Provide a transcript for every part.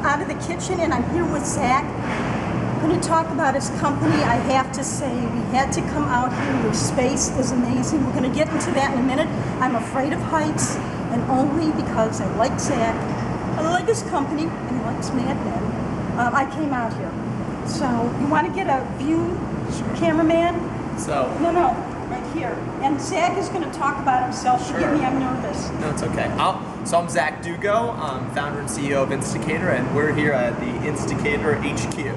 out of the kitchen, and I'm here with Zach. I'm going to talk about his company. I have to say, we had to come out here. Your space is amazing. We're going to get into that in a minute. I'm afraid of heights, and only because I like Zach, I like his company, and he likes Mad Men. I came out here. So, you want to get a view, cameraman? So No, right here. And Zach is going to talk about himself. Sure. Forgive me, I'm nervous. No, it's okay. So I'm Zach Dugow. I'm founder and CEO of Instacator, and we're here at the Instacator HQ.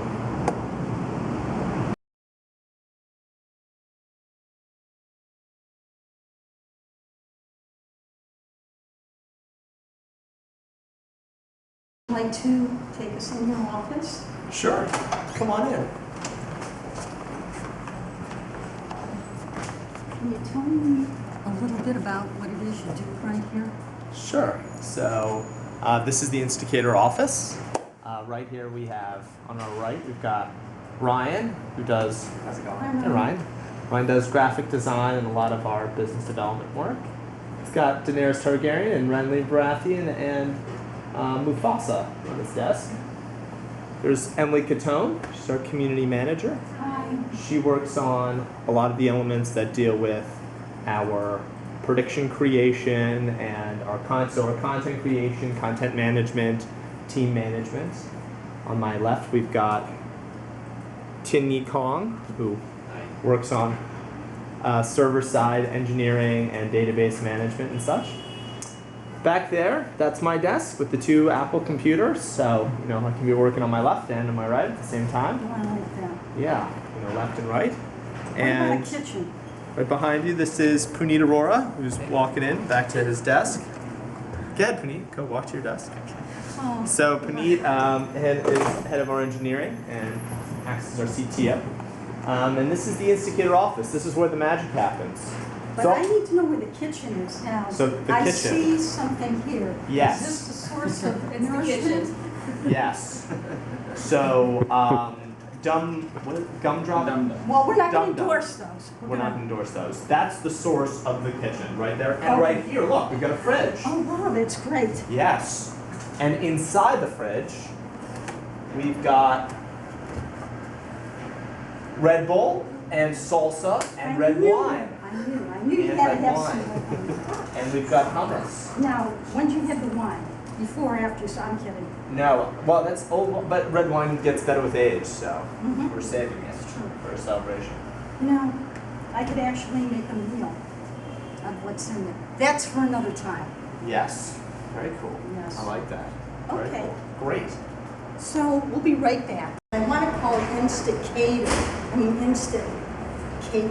Would you like to take us in your office? Sure. Come on in. Can you tell me a little bit about what it is you do right here? Sure. So this is the Instacator office. Right here we have, on our right, we've got Ryan, who does, how's it going? Hi, Hey, Ryan. Ryan does graphic design and a lot of our business development work. He's got Daenerys Targaryen and Renly Baratheon and Mufasa on his desk. There's Emily Catone, she's our community manager. Hi. She works on a lot of the elements that deal with our prediction creation and our content creation, content management, team management. On my left, we've got Tin Kong, who works on server-side engineering and database management and such. Back there, that's my desk with the two Apple computers, so I can be working on my left and on my right at the same time. Oh, I like that. Yeah, left and right. What And about a kitchen? right behind you, this is Puneet Arora, who's walking in back to his desk. Go ahead, Puneet, go walk to your desk. Oh, So Puneet is head of our engineering and acts as our CTO. And this is the Instacator office. This is where the magic happens. but So, I need to know where the kitchen is now. So the I kitchen. see something here. Yes. Is this the source of It's the nourishment? kitchen. yes. So, gumdrop? Well, we're not going Dum-dum. to endorse those. We're not going to endorse those. That's the source of the kitchen, right there. And Okay. right here, look, we've got a fridge. Oh, wow, that's great. Yes. And inside the fridge, we've got Red Bull and salsa and red wine. I knew you And had to red have some wine. red wine. And we've got hummus. Now, when did you have the wine? Before or after? So I'm kidding. No, well, that's old, but red wine gets better with age, so Mhm. we're saving it True. for a celebration. I could actually make a meal of what's in there. That's for another time. Yes. Very cool. Yes. I like that. Very Okay. cool. Great. So we'll be right back. I want to call it Instacator. Instacator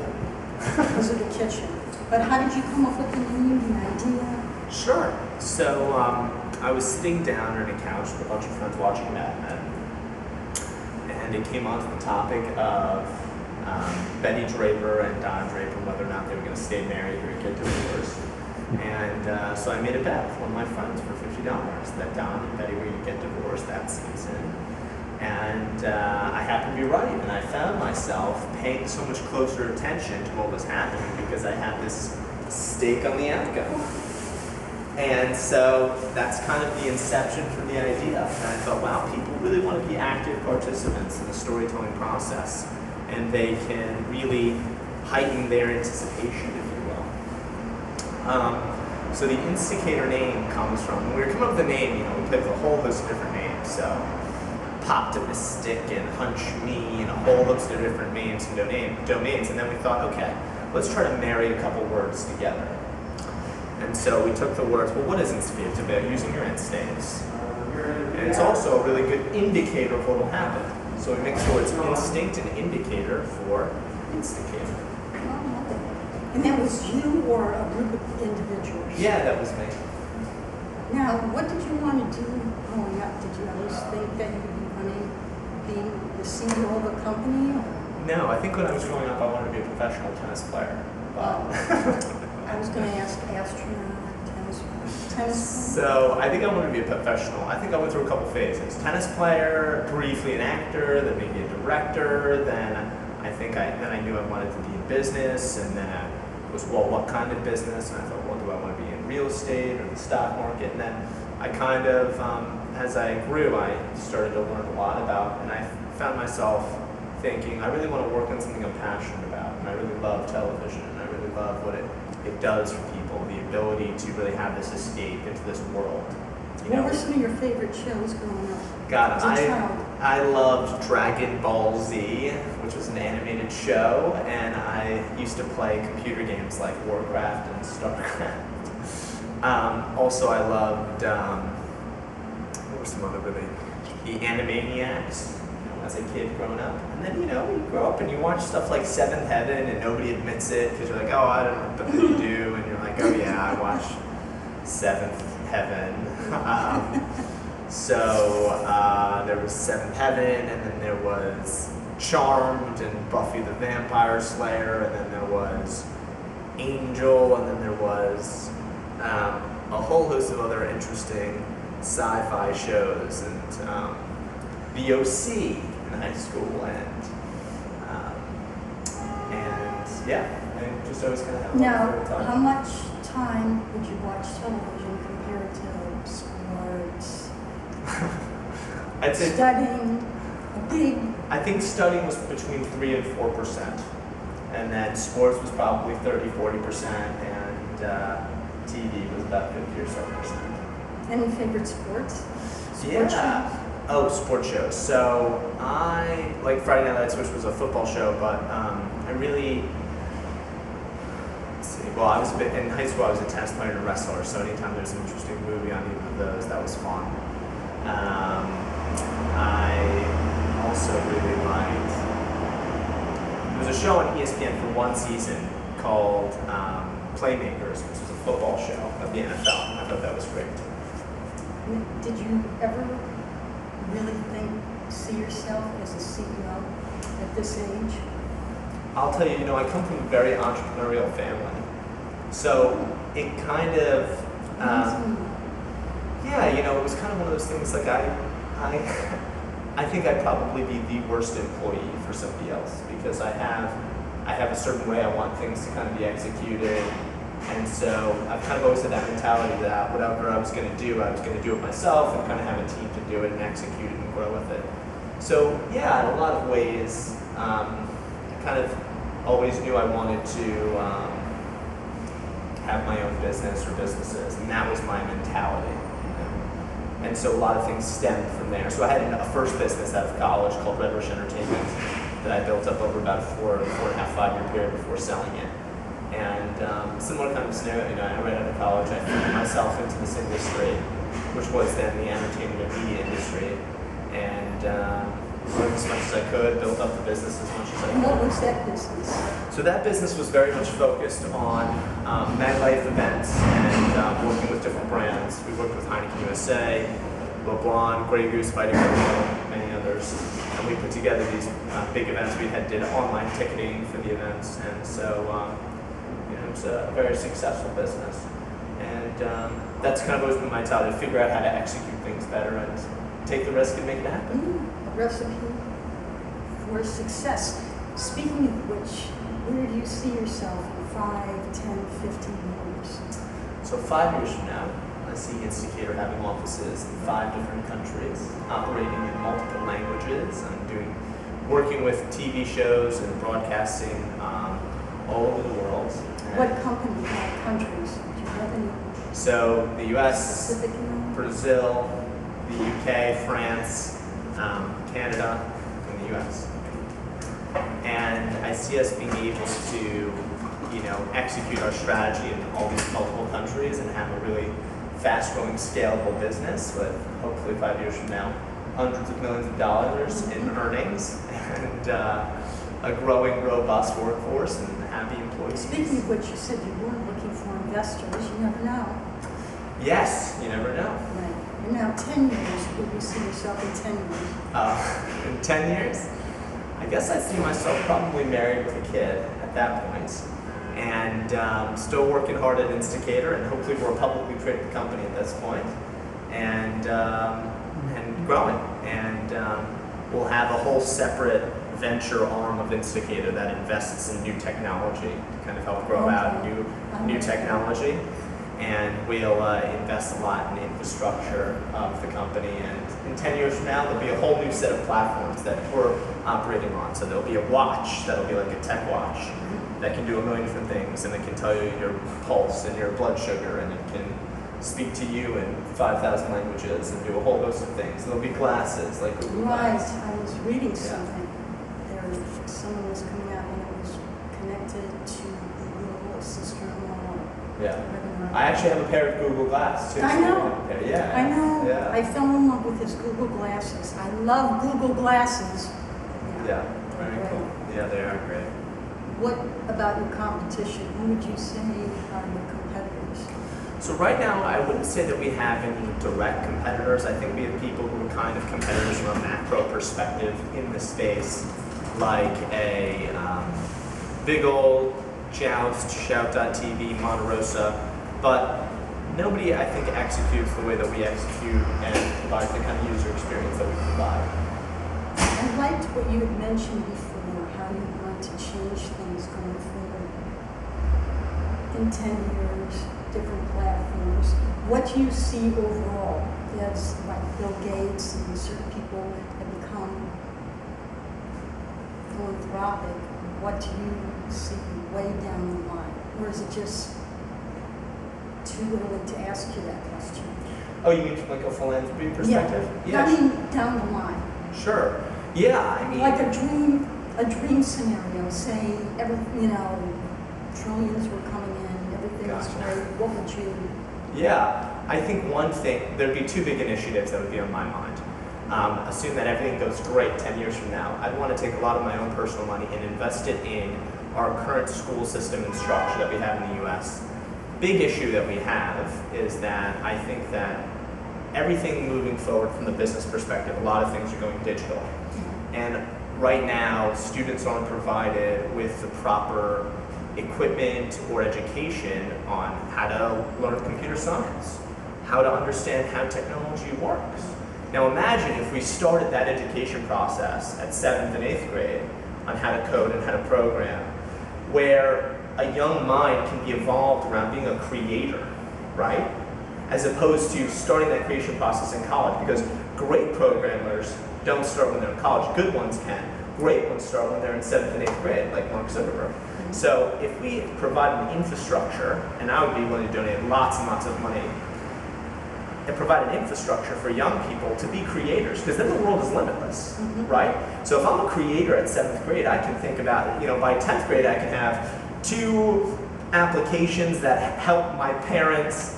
because of the kitchen. But how did you come up with the name, the idea? Sure. So I was sitting down on a couch with a bunch of friends watching Mad Men, and it came onto the topic of Betty Draper and Don Draper, whether or not they were going to stay married or get divorced. And so I made a bet with one of my friends for $50 that Don and Betty were going to get divorced that season. And I happened to be right, and I found myself paying so much closer attention to what was happening because I had this stake on the outcome. And so that's kind of the inception for the idea. And I thought, wow, people really want to be active participants in the storytelling process, and they can really heighten their anticipation, if you will. So the Instacator name comes from, when we were coming up with the name, we played with a whole host of different names. So Poptimistic and Hunch Me and a whole host of different names and domains. And then we thought, okay, let's try to marry a couple words together. And so we took the words, well, what is Instacator? It's about using your instincts. And it's also a really good indicator of what will happen. So we mixed the words instinct and indicator for Instacator. And that was you or a group of individuals? Yeah, that was me. Now, what did you want to do growing up? Did you always think that you would be the CEO of a company? Or? No, I think when I was growing up, I wanted to be a professional tennis player. But I was going to ask astronaut, tennis. So I think I wanted to be a professional. I think I went through a couple phases. Tennis player, briefly an actor, then maybe a director, then I knew I wanted to be in business, and then I was, well, what kind of business? And I thought, well, do I want to be in real estate or the stock market? And then I kind of, as I grew, I started to learn a lot about, and I found myself thinking, I really want to work on something I'm passionate about, and I really love television, and I really love what it does for people, the ability to really have this escape into this world. What were some of your favorite shows growing up? God, As a child? I loved Dragon Ball Z, which was an animated show, and I used to play computer games like Warcraft and StarCraft. Also, I loved, what were some other really, the Animaniacs, as a kid growing up. And then, you grow up and you watch stuff like Seventh Heaven and nobody admits it because you're like, oh, I don't know what you do. And you're like, oh yeah, I watched Seventh Heaven. There was Seventh Heaven, and then there was Charmed and Buffy the Vampire Slayer, and then there was Angel, and then there was a whole host of other interesting sci-fi shows, and the OC in high school, and yeah, I just always kind of have a Now, lot of time. how much time would you watch television compared to sports, I'd say studying, a big... I think studying was between 3 and 4%, and then sports was probably 30-40%, and TV was about 50 or so percent. Any favorite sports? Yeah. Oh, sports shows. So I like Friday Night Lights, which was a football show, but I really. Let's see. Well, I was a bit in high school. I was a tennis player and a wrestler, so anytime there's an interesting movie on either of those, that was fun. I also really liked. There was a show on ESPN for one season called Playmakers, which was a football show of the NFL. I thought that was great. Did you ever really see yourself as a CEO at this age? I'll tell you, I come from a very entrepreneurial family. So it kind of, yeah, it was kind of one of those things like I think I'd probably be the worst employee for somebody else because I have a certain way I want things to kind of be executed. And so I've kind of always had that mentality that whatever I was going to do it myself and kind of have a team to do it and execute it and grow with it. So yeah, in a lot of ways, I kind of always knew I wanted to have my own business or businesses, and that was my mentality. And so a lot of things stemmed from there. So I had a first business out of college called Red Rush Entertainment that I built up over about a 4.5, 5-year period before selling it. And similar kind of scenario, I right out of college, I threw myself into this industry, which was then the entertainment and media industry, and learned as much as I could, built up the business as much as I could. And what was that business? So that business was very much focused on nightlife events and working with different brands. We worked with Heineken USA, LeBlanc, Grey Goose, Fighting Buffalo, many others. And we put together these big events. We did online ticketing for the events, and so it's a very successful business. And that's kind of always been my mentality, to figure out how to execute things better and take the risk and make it happen. A recipe for success. Speaking of which, where do you see yourself in 5, 10, 15 years? So 5 years from now, I see Instigator having offices in 5 different countries, operating in multiple languages. I'm working with TV shows and broadcasting all over the world. What countries? Do you have any? So the U.S., specific in Brazil, the U.K., France, Canada, and the U.S. And I see us being able to, execute our strategy in all these multiple countries and have a really fast-growing, scalable business with, hopefully 5 years from now, hundreds of millions of dollars in earnings and a growing, robust workforce and happy employees. Speaking of which, you said you weren't looking for investors. You never know. Yes, you never know. Right. And now 10 years, where do you see yourself in 10 years? In 10 years, I guess I see myself probably married with a kid at that point, and still working hard at Instigator, and hopefully we're a publicly traded company at this point, and growing, and we'll have a whole separate venture arm of Instigator that invests in new technology to kind of help grow out new technology. and we'll invest a lot in the infrastructure of the company. And in 10 years from now, there'll be a whole new set of platforms that we're operating on. So there'll be a watch that'll be like a tech watch that can do a million different things, and it can tell you your pulse and your blood sugar, and it can speak to you in 5,000 languages and do a whole host of things. There'll be glasses like Google Glass. I was reading something. Someone was coming out and it was connected to Google sister-in-law. Yeah. I actually have a pair of Google Glass too. I know. Yeah. I know. Yeah. I fell in love with his Google glasses. I love Google glasses. Yeah. Very cool. Yeah, they are great. What about your competition? Who would you say are your competitors? So right now, I wouldn't say that we have any direct competitors. I think we have people who are kind of competitors from a macro perspective in the space, like a big old Joust, Shout.tv, Monte Rosa, but nobody, I think, executes the way that we execute and provides the kind of user experience that we provide. I liked what you had mentioned before, how you want to change things going forward. In 10 years, different platforms. What do you see overall as like Bill Gates and certain people have become philanthropic? What do you see way down the line? Or is it just too early to ask you that question? Oh, you mean from like a philanthropy perspective? Yeah. I mean, down the line. Sure. Yeah, I mean, Like a dream scenario. Say trillions were coming in, everything was Gotcha. great. What would you? yeah, I think one thing, there'd be two big initiatives that would be on my mind. Assume that everything goes great 10 years from now. I'd want to take a lot of my own personal money and invest it in our current school system and structure that we have in the US. Big issue that we have is that I think that everything moving forward from the business perspective, a lot of things are going digital. And right now, students aren't provided with the proper equipment or education on how to learn computer science, how to understand how technology works. Now imagine if we started that education process at 7th and 8th grade on how to code and how to program, where a young mind can be evolved around being a creator, right? As opposed to starting that creation process in college, because great programmers don't start when they're in college. Good ones can. Great ones start when they're in 7th and 8th grade, like Mark Zuckerberg. So if we provide an infrastructure, and I would be willing to donate lots and lots of money, and provide an infrastructure for young people to be creators, because then the world is limitless, right? So if I'm a creator at 7th grade, I can think about, by 10th grade, I can have 2 applications that help my parents,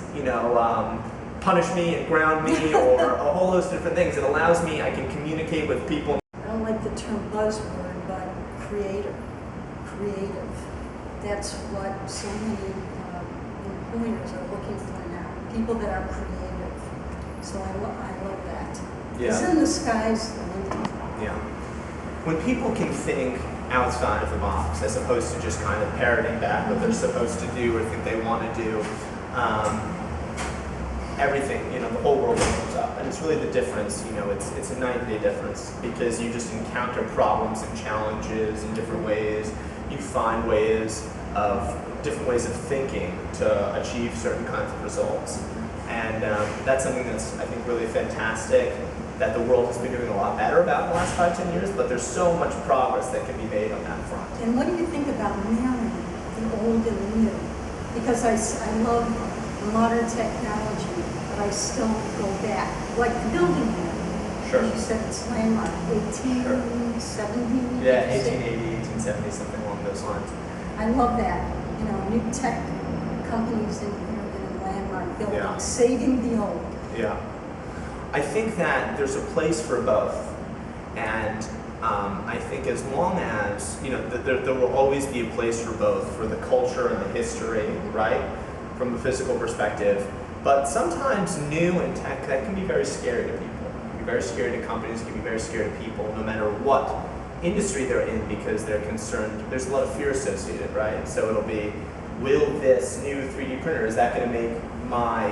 punish me and ground me, or a whole host of different things. It allows me, I can communicate with people. I don't like the term buzzword, but creative. That's what so many employers are looking for now. People that are creative. So I love that. Yeah. It's in the sky's the limit. Yeah. When people can think outside of the box, as opposed to just kind of parroting back what they're supposed to do or think they want to do, everything, the whole world opens up. And it's really the difference, it's a night-and-day difference, because you just encounter problems and challenges in different ways. You find different ways of thinking to achieve certain kinds of results. And that's something that's, I think, really fantastic, that the world has been doing a lot better about in the last 5-10 years, but there's so much progress that can be made on that front. And what do you think about marrying the old and the new? Because I love modern technology, but I still go back. Like the building here. Sure. You said it's landmark, 1870? Yeah, 1880, 1870, something along those lines. I love that. New tech companies in here in landmark buildings, Yeah. saving the old. Yeah. I think that there's a place for both. And I think as long as, there will always be a place for both, for the culture and the history, right? From a physical perspective. But sometimes new and tech, that can be very scary to people. It can be very scary to companies, it can be very scary to people, no matter what industry they're in, because they're concerned. There's a lot of fear associated, right? So it'll be, will this new 3D printer, is that going to make my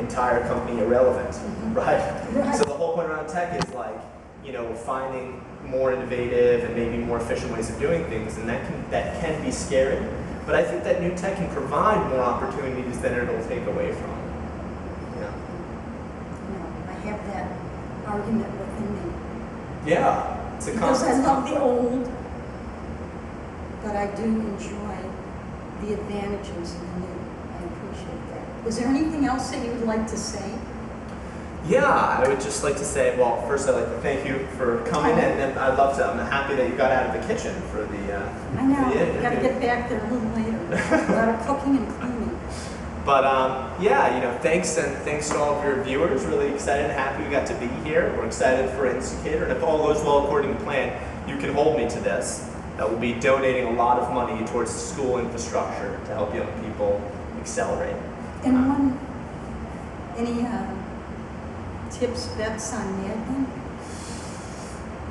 entire company irrelevant, right? So the whole point around tech is like, finding more innovative and maybe more efficient ways of doing things, and that can be scary. But I think that new tech can provide more opportunities than it'll take away from. Yeah. I have that argument within me. Yeah, it's a Because I constant. love the old, but I do enjoy the advantages of the new. I appreciate that. Was there anything else that you would like to say? Yeah, I would just like to say, well, first I'd like to thank you for coming, and I'd love to, I'm happy that you got out of the kitchen for the I know, for the gotta get back there a little later. A lot of cooking and cleaning. But yeah, thanks to all of your viewers. Really excited and happy we got to be here. We're excited for Insticator, and if all goes well according to plan, you can hold me to this. That will be donating a lot of money towards school infrastructure to help young people accelerate. And any tips, bets on admin?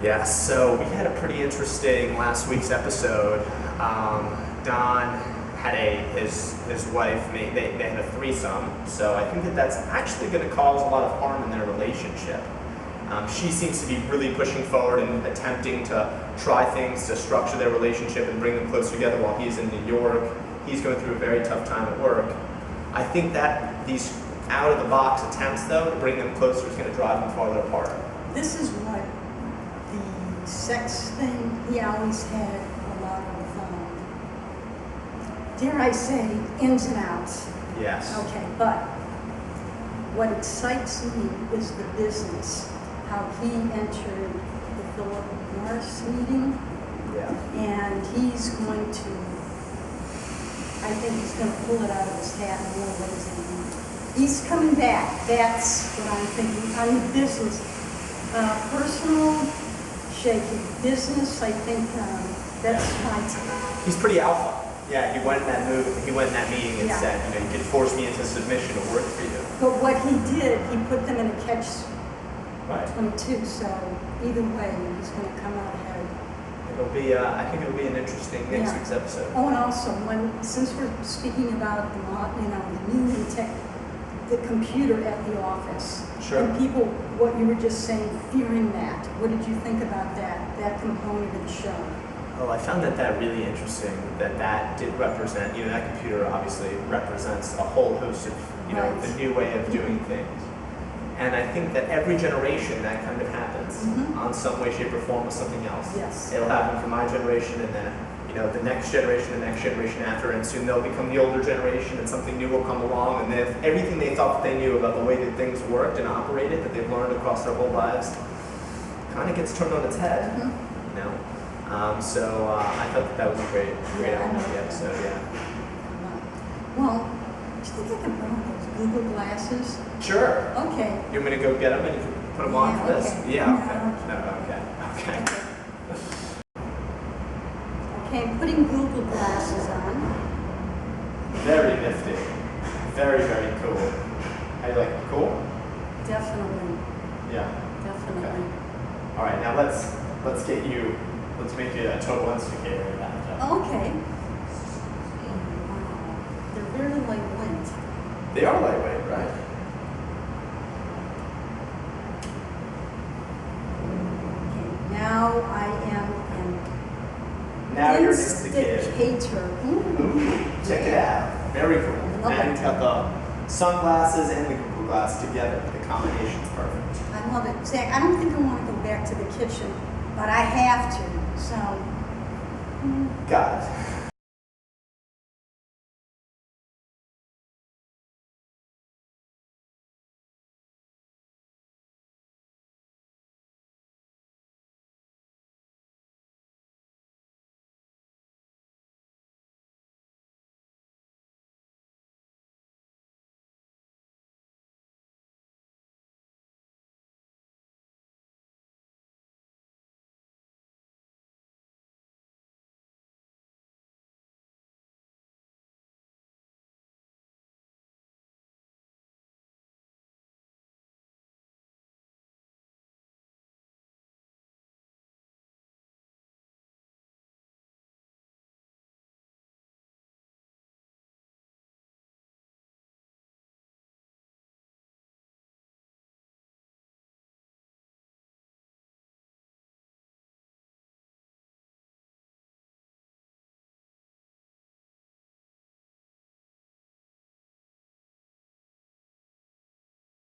Yeah, so we had a pretty interesting last week's episode. Don had his wife, they had a threesome, so I think that's actually going to cause a lot of harm in their relationship. She seems to be really pushing forward and attempting to try things to structure their relationship and bring them closer together while he's in New York. He's going through a very tough time at work. I think that these out-of-the-box attempts, though, to bring them closer is going to drive them farther apart. This is what the sex thing, he always had a lot of, dare I say, ins and outs. Yes. Okay, but what excites me is the business, how he entered the Philip Morris meeting, Yeah. and he's going to, I think he's going to pull it out of his hat in more ways than one. He's coming back. That's what I'm thinking. On the business, personal, shaky. Business, I think that's my take. He's pretty alpha. Yeah, he went in that meeting and Yeah. said, you can force me into submission to work for you. But what he did, he put them in a catch Right. 22. So either way, he's going to come out ahead. It'll be, I think it'll be an interesting next Yeah. week's episode. Oh, and also, since we're speaking about the new tech, the computer at the office, Sure. and people, what you were just saying, fearing that. What did you think about that component of the show? Oh, I found that really interesting. That did represent, that computer obviously represents a whole host of, Right. the new way of doing things. And I think that every generation that kind of happens Mhm. on some way, shape, or form with something else. Yes. It'll happen for my generation, and then the next generation after, and soon they'll become the older generation, and something new will come along, and then everything they thought that they knew about the way that things worked and operated, that they've learned across their whole lives, kind of gets turned on its head. Mhm. So I thought that was a great Yeah, I element of know. the episode. Yeah. Well, do you think I can put on those Google glasses? Sure. Okay. You want me to go get them and you can put them on Yeah, for this? okay. Yeah. No, Okay. No. Okay. Okay. Okay, I'm putting Google glasses on. Very nifty. Very, very cool. How you like it? Cool? Definitely, Yeah. definitely. All right. Now let's make you a total instigator in that. Okay. Wow, they're very lightweight. They are lightweight, right? Okay, now I am Now an you're an instigator. instigator. Ooh, check it out. Very cool. Love Now it. you've got the sunglasses and the Google Glass together. The combination's perfect. I love it. Zach, I don't think I want to go back to the kitchen, but I have to, so. Got it.